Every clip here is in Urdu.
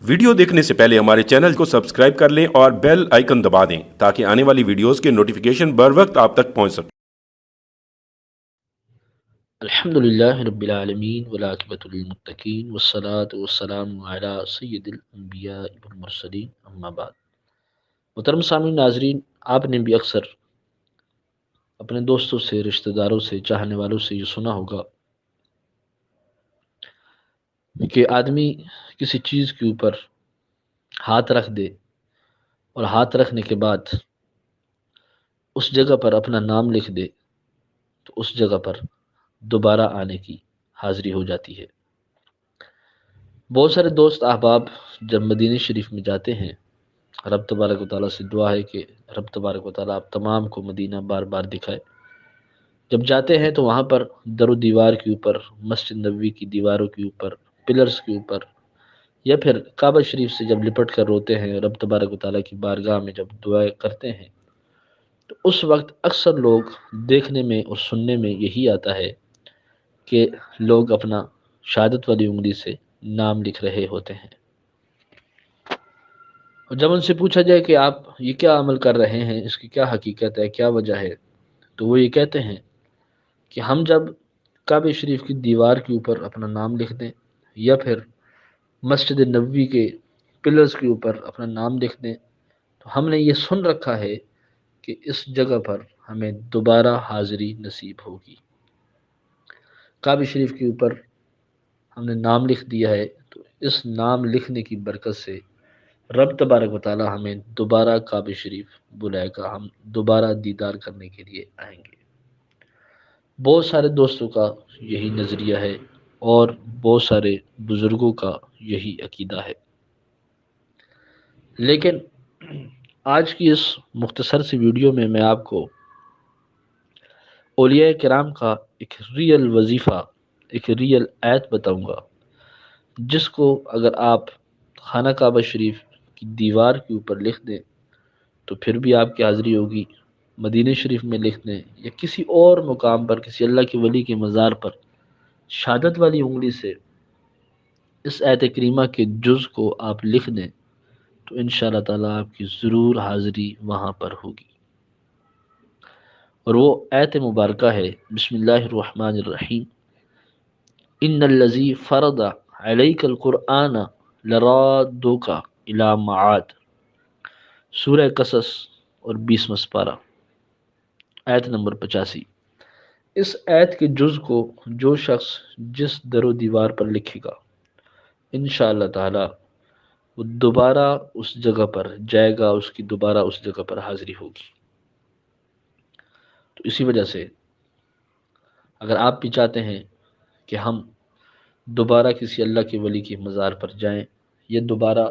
ویڈیو دیکھنے سے پہلے ہمارے چینل کو سبسکرائب کر لیں اور بیل آئیکن دبا دیں تاکہ آنے والی ویڈیوز کے نوٹیفیکیشن بر وقت آپ تک پہنچ سکیں۔ الحمد للہ رب العالمین والعاقبۃ للمتقین والصلاة والسلام علی سید الانبیاء والمرسلین اما بعد۔ محترم سامعین ناظرین، آپ نے بھی اکثر اپنے دوستوں سے، رشتہ داروں سے، چاہنے والوں سے یہ سنا ہوگا کہ آدمی کسی چیز کے اوپر ہاتھ رکھ دے اور ہاتھ رکھنے کے بعد اس جگہ پر اپنا نام لکھ دے تو اس جگہ پر دوبارہ آنے کی حاضری ہو جاتی ہے۔ بہت سارے دوست احباب جب مدینہ شریف میں جاتے ہیں، رب تبارک و تعالیٰ سے دعا ہے کہ رب تبارک و تعالیٰ آپ تمام کو مدینہ بار بار دکھائے۔ جب جاتے ہیں تو وہاں پر در و دیوار کے اوپر، مسجد نبوی کی دیواروں کے اوپر، پلرز کے اوپر، یا پھر کعبہ شریف سے جب لپٹ کر روتے ہیں، رب تبارک و تعالیٰ کی بارگاہ میں جب دعائیں کرتے ہیں، تو اس وقت اکثر لوگ دیکھنے میں اور سننے میں یہی آتا ہے کہ لوگ اپنا شہادت والی انگلی سے نام لکھ رہے ہوتے ہیں۔ اور جب ان سے پوچھا جائے کہ آپ یہ کیا عمل کر رہے ہیں، اس کی کیا حقیقت ہے، کیا وجہ ہے، تو وہ یہ کہتے ہیں کہ ہم جب کعبہ شریف کی دیوار کے اوپر اپنا نام لکھ دیں یا پھر مسجد نبوی کے پلرز کے اوپر اپنا نام لکھ دیں تو ہم نے یہ سن رکھا ہے کہ اس جگہ پر ہمیں دوبارہ حاضری نصیب ہوگی۔ کعبہ شریف کے اوپر ہم نے نام لکھ دیا ہے تو اس نام لکھنے کی برکت سے رب تبارک و تعالیٰ ہمیں دوبارہ کعبہ شریف بلائے گا، ہم دوبارہ دیدار کرنے کے لیے آئیں گے۔ بہت سارے دوستوں کا یہی نظریہ ہے اور بہت سارے بزرگوں کا یہی عقیدہ ہے، لیکن آج کی اس مختصر سی ویڈیو میں میں آپ کو اولیاء کرام کا ایک ریئل وظیفہ، ایک ریئل آیت بتاؤں گا، جس کو اگر آپ خانہ کعبہ شریف کی دیوار کے اوپر لکھ دیں تو پھر بھی آپ کی حاضری ہوگی، مدینہ شریف میں لکھ دیں یا کسی اور مقام پر، کسی اللہ کے ولی کے مزار پر شہادت والی انگلی سے اس آیت کریمہ کے جز کو آپ لکھ دیں تو انشاءاللہ تعالیٰ آپ کی ضرور حاضری وہاں پر ہوگی۔ اور وہ آیت مبارکہ ہے، بسم اللہ الرحمن الرحیم، ان الذی فرض علیک القرآن لرادک الی معاد، سورہ قصص اور 20واں سپارہ، آیت نمبر 85۔ اس آیت کے جز کو جو شخص جس در و دیوار پر لکھے گا انشاءاللہ تعالی وہ دوبارہ اس جگہ پر جائے گا، اس کی دوبارہ اس جگہ پر حاضری ہوگی۔ تو اسی وجہ سے اگر آپ بھی چاہتے ہیں کہ ہم دوبارہ کسی اللہ کے ولی کی مزار پر جائیں یا دوبارہ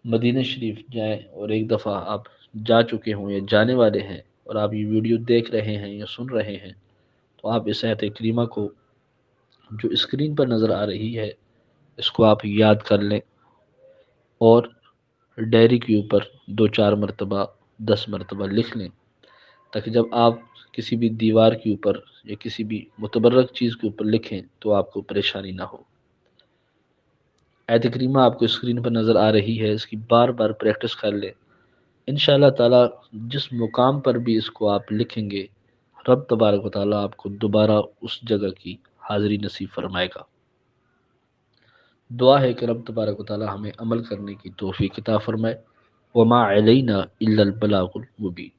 مدینہ شریف جائیں، اور ایک دفعہ آپ جا چکے ہوں یا جانے والے ہیں اور آپ یہ ویڈیو دیکھ رہے ہیں یا سن رہے ہیں، تو آپ اس آیت کریمہ کو جو اسکرین پر نظر آ رہی ہے اس کو آپ یاد کر لیں اور ڈائری کے اوپر 2-4 مرتبہ، 10 مرتبہ لکھ لیں، تاکہ جب آپ کسی بھی دیوار کے اوپر یا کسی بھی متبرک چیز کے اوپر لکھیں تو آپ کو پریشانی نہ ہو۔ آیت کریمہ آپ کو اسکرین پر نظر آ رہی ہے، اس کی بار بار پریکٹس کر لیں، انشاءاللہ تعالی جس مقام پر بھی اس کو آپ لکھیں گے رب تبارک و تعالیٰ آپ کو دوبارہ اس جگہ کی حاضری نصیب فرمائے گا۔ دعا ہے کہ رب تبارک و تعالیٰ ہمیں عمل کرنے کی توفیق عطا فرمائے۔ وما علینا الا البلاغ المبین۔